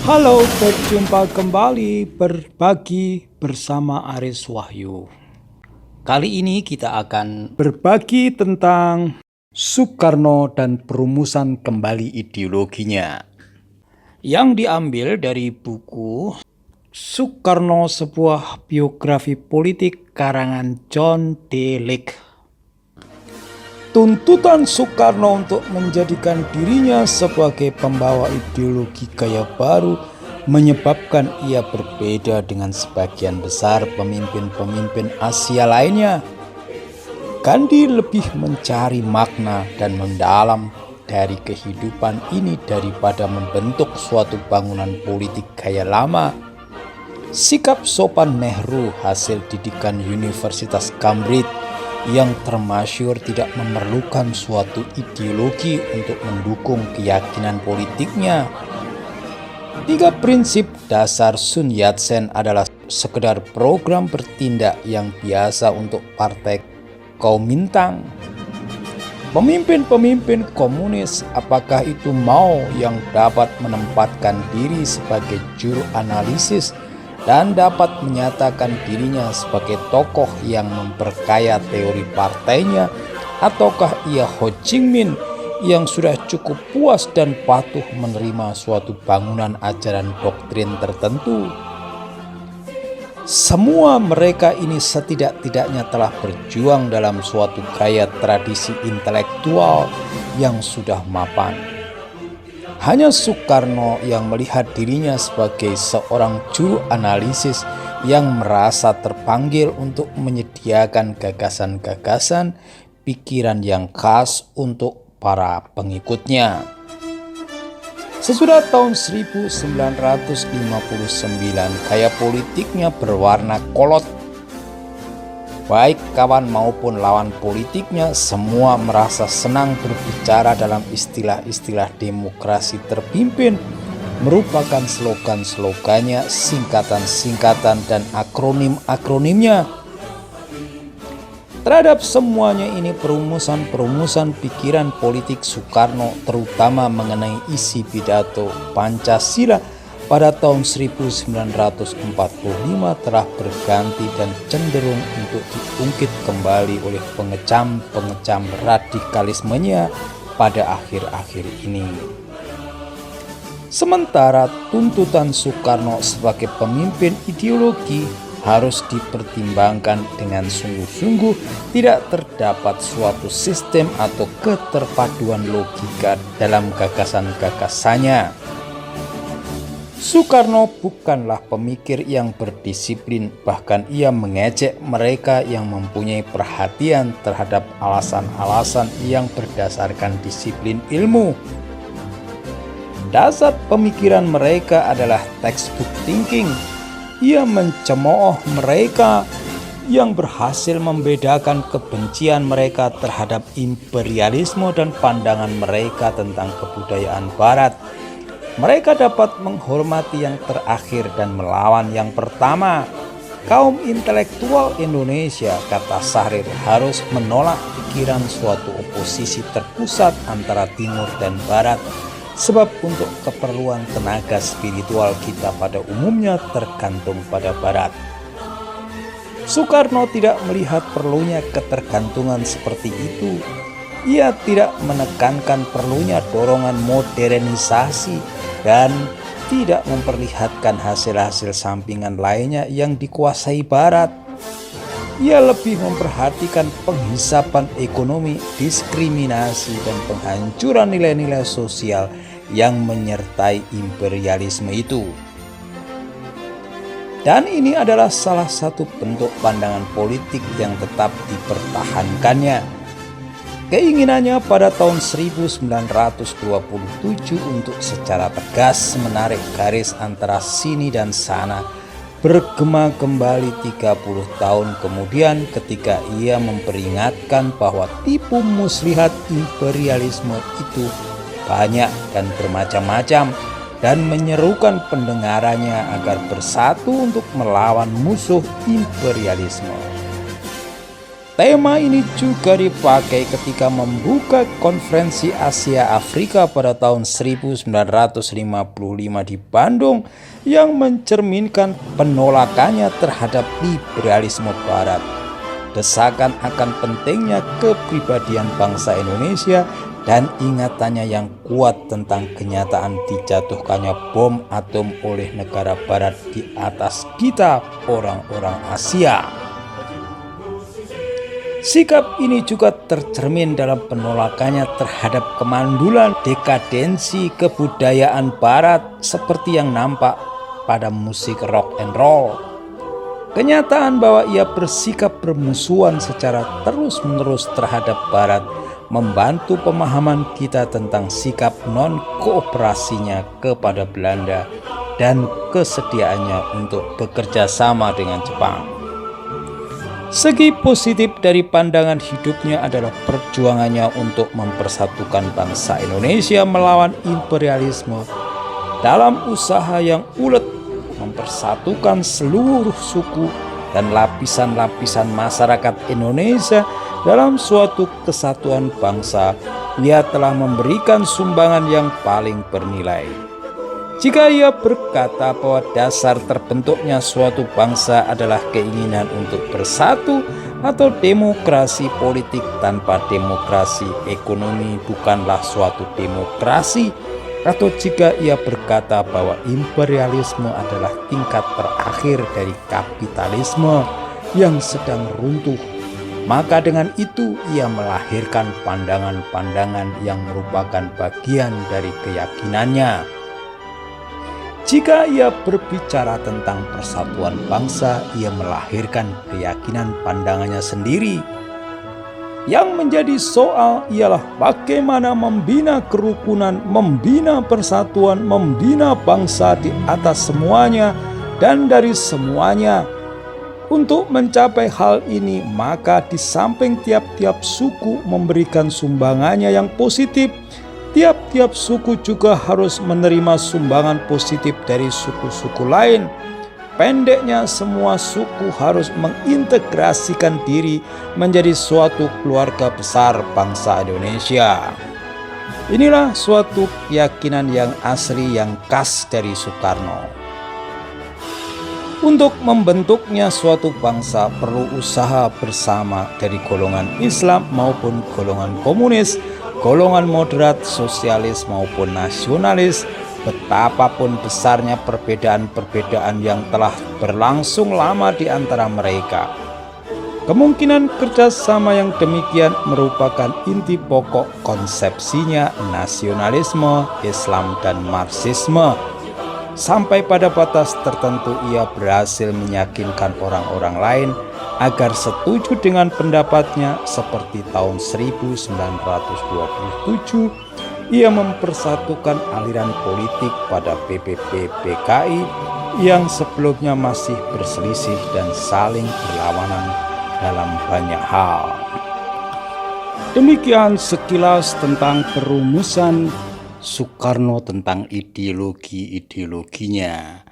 Halo, berjumpa kembali berbagi bersama Aris Wahyu. Kali ini kita akan berbagi tentang Soekarno dan perumusan kembali ideologinya, yang diambil dari buku Soekarno, sebuah biografi politik karangan John D. Lake. Tuntutan Soekarno untuk menjadikan dirinya sebagai pembawa ideologi gaya baru menyebabkan ia berbeda dengan sebagian besar pemimpin-pemimpin Asia lainnya. Gandhi lebih mencari makna dan mendalam dari kehidupan ini daripada membentuk suatu bangunan politik gaya lama. Sikap sopan Nehru, hasil didikan Universitas Cambridge, yang termasyhur tidak memerlukan suatu ideologi untuk mendukung keyakinan politiknya. 3 prinsip dasar Sun Yat-sen adalah sekedar program bertindak yang biasa untuk partai Kuomintang. Pemimpin-pemimpin komunis, apakah itu Mao, yang dapat menempatkan diri sebagai juru analisis dan dapat menyatakan dirinya sebagai tokoh yang memperkaya teori partainya, ataukah ia Ho Chi Minh yang sudah cukup puas dan patuh menerima suatu bangunan ajaran doktrin tertentu? Semua mereka ini setidak-tidaknya telah berjuang dalam suatu gaya tradisi intelektual yang sudah mapan. Hanya Soekarno yang melihat dirinya sebagai seorang juru analisis yang merasa terpanggil untuk menyediakan gagasan-gagasan pikiran yang khas untuk para pengikutnya. Sesudah tahun 1959, gaya politiknya berwarna kolot. Baik kawan maupun lawan politiknya semua merasa senang berbicara dalam istilah-istilah demokrasi terpimpin, merupakan slogan-slogannya, singkatan-singkatan dan akronim-akronimnya. Terhadap semuanya ini perumusan pikiran politik Soekarno, terutama mengenai isi pidato Pancasila pada tahun 1945, telah berganti dan cenderung untuk diungkit kembali oleh pengecam radikalismenya pada akhir-akhir ini. Sementara tuntutan Soekarno sebagai pemimpin ideologi harus dipertimbangkan dengan sungguh-sungguh, tidak terdapat suatu sistem atau keterpaduan logika dalam gagasan-gagasannya. Soekarno bukanlah pemikir yang berdisiplin, bahkan ia mengejek mereka yang mempunyai perhatian terhadap alasan-alasan yang berdasarkan disiplin ilmu. Dasar pemikiran mereka adalah textbook thinking. Ia mencemooh mereka yang berhasil membedakan kebencian mereka terhadap imperialisme dan pandangan mereka tentang kebudayaan Barat. Mereka dapat menghormati yang terakhir dan melawan yang pertama. Kaum intelektual Indonesia, kata Syahrir, harus menolak pikiran suatu oposisi terpusat antara Timur dan Barat, sebab untuk keperluan tenaga spiritual kita pada umumnya tergantung pada Barat. Soekarno tidak melihat perlunya ketergantungan seperti itu. Ia tidak menekankan perlunya dorongan modernisasi dan tidak memperlihatkan hasil-hasil sampingan lainnya yang dikuasai Barat. Ia lebih memperhatikan penghisapan ekonomi, diskriminasi, dan penghancuran nilai-nilai sosial yang menyertai imperialisme itu. Dan ini adalah salah satu bentuk pandangan politik yang tetap dipertahankannya. Keinginannya pada tahun 1927 untuk secara tegas menarik garis antara sini dan sana bergema kembali 30 tahun kemudian ketika ia memperingatkan bahwa tipu muslihat imperialisme itu banyak dan bermacam-macam, dan menyerukan pendengarannya agar bersatu untuk melawan musuh imperialisme. Tema ini juga dipakai ketika membuka Konferensi Asia Afrika pada tahun 1955 di Bandung yang mencerminkan penolakannya terhadap liberalisme Barat. Desakan akan pentingnya kepribadian bangsa Indonesia dan ingatannya yang kuat tentang kenyataan dijatuhkannya bom atom oleh negara Barat di atas kita orang-orang Asia. Sikap ini juga tercermin dalam penolakannya terhadap kemandulan dekadensi kebudayaan Barat seperti yang nampak pada musik rock and roll. Kenyataan bahwa ia bersikap bermusuhan secara terus-menerus terhadap Barat membantu pemahaman kita tentang sikap non-kooperasinya kepada Belanda dan kesediaannya untuk bekerja sama dengan Jepang. Segi positif dari pandangan hidupnya adalah perjuangannya untuk mempersatukan bangsa Indonesia melawan imperialisme dalam usaha yang ulet mempersatukan seluruh suku dan lapisan-lapisan masyarakat Indonesia dalam suatu kesatuan bangsa. Ia telah memberikan sumbangan yang paling bernilai. Jika ia berkata bahwa dasar terbentuknya suatu bangsa adalah keinginan untuk bersatu atau demokrasi politik tanpa demokrasi ekonomi bukanlah suatu demokrasi, atau jika ia berkata bahwa imperialisme adalah tingkat terakhir dari kapitalisme yang sedang runtuh, maka dengan itu ia melahirkan pandangan-pandangan yang merupakan bagian dari keyakinannya. Jika ia berbicara tentang persatuan bangsa, ia melahirkan keyakinan pandangannya sendiri. Yang menjadi soal ialah bagaimana membina kerukunan, membina persatuan, membina bangsa di atas semuanya dan dari semuanya. Untuk mencapai hal ini, maka di samping tiap-tiap suku memberikan sumbangannya yang positif, tiap-tiap suku juga harus menerima sumbangan positif dari suku-suku lain. Pendeknya, semua suku harus mengintegrasikan diri menjadi suatu keluarga besar bangsa Indonesia. Inilah suatu keyakinan yang asli yang khas dari Soekarno. Untuk membentuknya suatu bangsa perlu usaha bersama dari golongan Islam maupun golongan komunis, golongan moderat, sosialis maupun nasionalis. Betapapun besarnya perbedaan-perbedaan yang telah berlangsung lama di antara mereka, kemungkinan kerjasama yang demikian merupakan inti pokok konsepsinya nasionalisme, Islam dan Marxisme. Sampai pada batas tertentu ia berhasil meyakinkan orang-orang lain agar setuju dengan pendapatnya. Seperti tahun 1927 ia mempersatukan aliran politik pada PPP PKI yang sebelumnya masih berselisih dan saling berlawanan dalam banyak hal. Demikian sekilas tentang perumusan Soekarno tentang ideologi-ideologinya.